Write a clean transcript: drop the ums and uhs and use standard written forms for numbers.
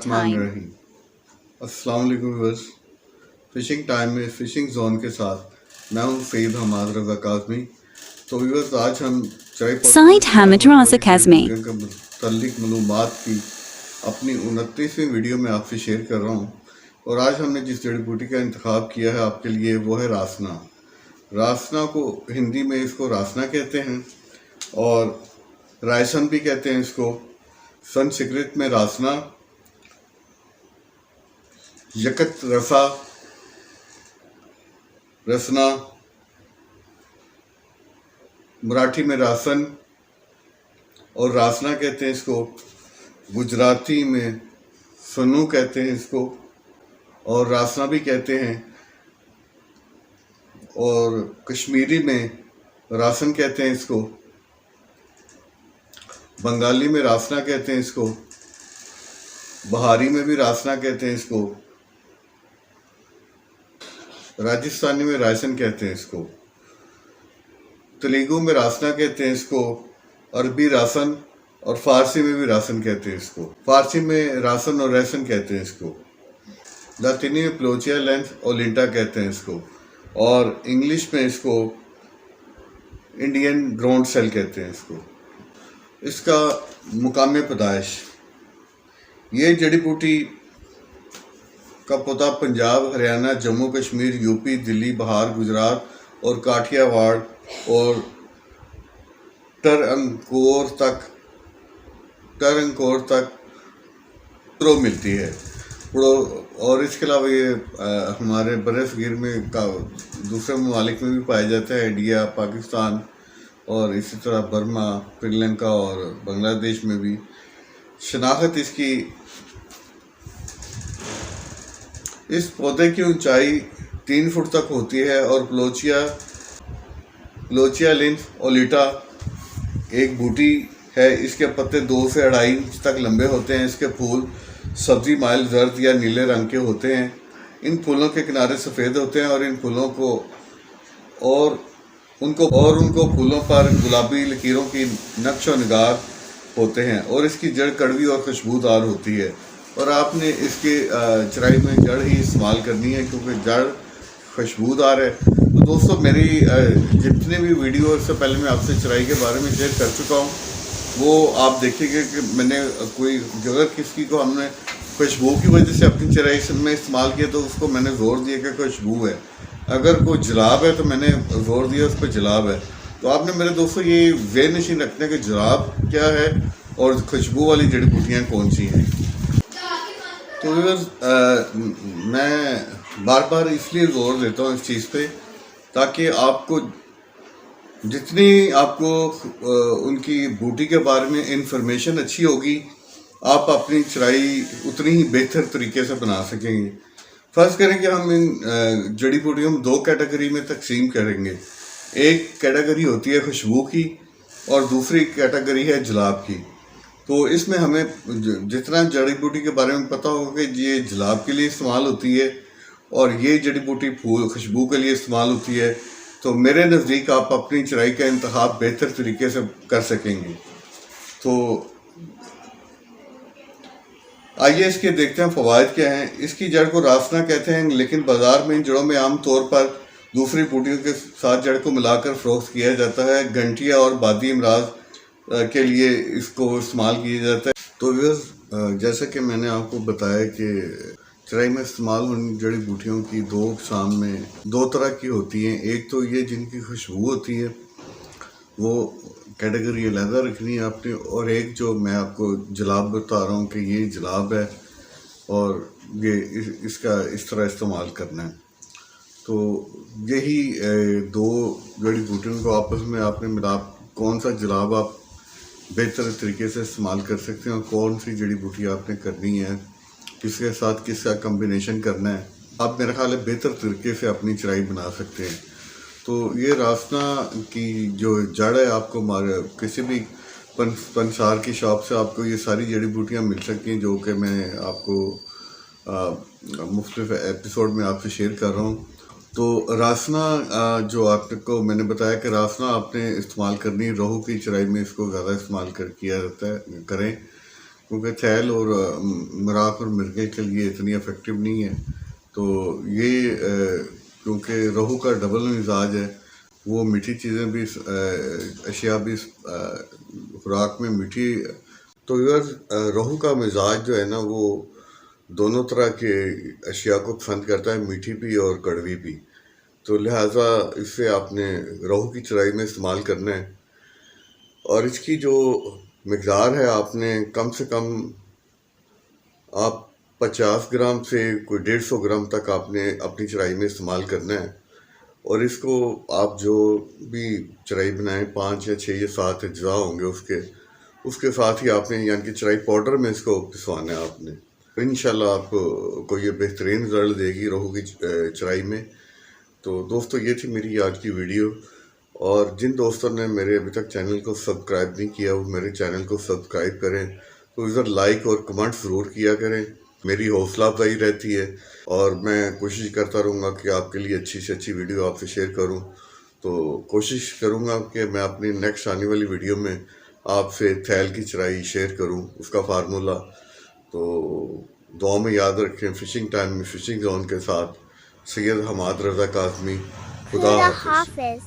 time. अस्सलाम वालेकुम viewers. Phishing time में फ़िशिंग जोन के साथ मैं हूं सईद हमाद रज़ा काज़मी। तो व्यूअर्स, आज हम चाय Side Hamadras Academy. के मुतालिक मालूमात की अपनी 29वीं वीडियो में आपसे शेयर कर रहा हूं। और आज हमने जिस जड़ी बूटी का इंतखाब किया है आपके लिए वो है रासना। रासना को हिंदी में इसको रासना कहते हैं और रायसन भी कहते हैं इसको। संस्कृत में रासना, यकत रसा, रसना, मराठी में रासन और रासना कहते हैं इसको। गुजराती में सनू कहते हैं इसको और रासना भी कहते हैं। और कश्मीरी में रासन कहते हैं इसको। बंगाली में रासना कहते हैं इसको। बहारी में भी रासना कहते हैं इसको। राजस्थानी में रायसन कहते हैं इसको। तेलुगु में रासना कहते हैं इसको। अरबी रासन और फारसी में भी रासन कहते हैं इसको। फारसी में रासन और रैसन कहते हैं इसको। लातिनी में प्लोचिया लेंस और लिंटा कहते हैं इसको और इंग्लिश में इसको इंडियन ग्राउंड सेल कहते हैं इसको। इसका मुकाम पैदाइश, ये जड़ी बूटी का पौधा पंजाब, हरियाणा, जम्मू कश्मीर, यूपी, दिल्ली, बिहार, गुजरात और काठियावाड़ और टरंकोर तक मिलती है। और इसके अलावा ये हमारे बरसगीर में दूसरे ममालिक में भी पाया जाता है, इंडिया, पाकिस्तान और इसी तरह बर्मा, श्रीलंका और बांग्लादेश में भी। शनाख्त इसकी, इस पौधे की ऊंचाई 3 फुट तक होती है और प्लोचिया लिंथ ओलिटा एक बूटी है। इसके पत्ते 2 से 2.5 इंच तक लंबे होते हैं। इसके फूल सब्जी माइल जर्द या नीले रंग के होते हैं। इन फूलों के किनारे सफ़ेद होते हैं और इन फूलों को उनको फूलों पर गुलाबी लकीरों की नक्श व निगार होते हैं और इसकी जड़ कड़वी और खुशबूदार होती है। और आपने इसके चराई में जड़ ही इस्तेमाल करनी है क्योंकि जड़ खुशबूदार है। तो दोस्तों, मेरी जितने भी वीडियो इससे पहले मैं आपसे चराई के बारे में शेयर कर चुका हूँ, वो आप देखेंगे कि मैंने कोई जगह किसी को हमने खुशबू की वजह से अपनी चराई में इस्तेमाल किया तो उसको मैंने ज़ोर दिया कि खुशबू है। अगर कोई जलाब है तो मैंने ज़ोर दिया उस पर जलाब है। तो आपने मेरे दोस्तों ये ज़हन नशीन रखना है कि जलाब क्या है और खुशबू वाली जड़ी बूटियाँ कौन सी हैं। तो मैं बार बार इसलिए ज़ोर देता हूँ इस चीज़ पे ताकि आपको जितनी उनकी बूटी के बारे में इंफॉर्मेशन अच्छी होगी, आप अपनी चराई उतनी ही बेहतर तरीके से बना सकेंगे। फर्ज करें कि हम इन जड़ी बूटियों में 2 कैटेगरी में तकसीम करेंगे। एक कैटेगरी होती है खुशबू की और दूसरी कैटेगरी है जलाब की। तो इसमें हमें जितना जड़ी बूटी के बारे में पता होगा कि ये जलाब के लिए इस्तेमाल होती है और ये जड़ी बूटी फूल खुशबू के लिए इस्तेमाल होती है, तो मेरे नज़दीक आप अपनी चराई का इंतखाब बेहतर तरीके से कर सकेंगे। तो आइए इसके देखते हैं फ़वाइद क्या हैं। इसकी जड़ को रासना कहते हैं, लेकिन बाज़ार में इन जड़ों में आम तौर पर दूसरी बूटियों के साथ जड़ को मिलाकर फ़रोख्त किया जाता है। गंठिया और बादी इमराज के लिए इसको इस्तेमाल किया जाता है। तो जैसा कि मैंने आपको बताया कि चराई में इस्तेमाल होने जड़ी बूटियों की 2 अक़साम में 2 तरह की होती हैं। एक तो ये जिनकी खुशबू होती है, वो कैटेगरी अलहदा रखनी है आपने, और एक जो मैं आपको जलाब बता रहा हूँ कि ये जलाब है और ये इसका इस तरह इस्तेमाल करना है। तो यही 2 जड़ी बूटियों को आपस में आपने मिला, कौन सा जलाब आप बेहतर तरीके से इस्तेमाल कर सकते हैं और कौन सी जड़ी बूटी आपने करनी है, किसके साथ किसका कम्बिनेशन करना है, आप मेरा ख्याल है बेहतर तरीके से अपनी चराई बना सकते हैं। तो ये रासना की जो जड़ है, आपको किसी भी पंसार की शॉप से आपको ये सारी जड़ी बूटियाँ मिल सकती हैं, जो कि मैं आपको मुख्तलिफ एपिसोड में आपसे शेयर कर रहा हूँ। तो रासना जो आपको मैंने बताया कि रासना आपने इस्तेमाल करनी, रोहू की चराई में इसको ज़्यादा इस्तेमाल किया जाता है, करें। क्योंकि थैल और मराक और मिर्गे के लिए इतनी इफ़ेक्टिव नहीं है। तो ये क्योंकि रोहू का डबल मिजाज है, वो मीठी चीज़ें भी अशिया भी खुराक में मीठी। तो यार रोहू का मिजाज जो है ना वो दोनों तरह के अशिया को पसंद करता है, मीठी भी और कड़वी भी। तो लिहाजा इसे आपने रोहू की चराई में इस्तेमाल करना है। और इसकी जो मकदार है आपने कम से कम आप 50 ग्राम से कोई 150 ग्राम तक आपने अपनी चराई में इस्तेमाल करना है। और इसको आप जो भी चराई बनाएं 5 या 6 या 7 अज्जा होंगे उसके साथ ही आपने यानी कि चराई पाउडर में इसको पिसवाना है आपने। इंशाल्लाह आपको ये बेहतरीन रिजल्ट देगी रोहू की चराई में। तो दोस्तों ये थी मेरी आज की वीडियो। और जिन दोस्तों ने मेरे अभी तक चैनल को सब्सक्राइब नहीं किया वो मेरे चैनल को सब्सक्राइब करें। तो इधर लाइक और कमेंट ज़रूर किया करें, मेरी हौसला अफजाई रहती है। और मैं कोशिश करता रहूँगा कि आपके लिए अच्छी से अच्छी वीडियो आपसे शेयर करूँ। तो कोशिश करूँगा कि मैं अपनी नेक्स्ट आने वाली वीडियो में आपसे थैल की चराई शेयर करूँ, उसका फार्मूला। तो दुआ में याद रखें, फ़िशिंग टाइम में फ़िशिंग जोन के साथ। सैयद हमाद रज़ा काज़मी। खुदा खुदा हाफिज़। हाफिज।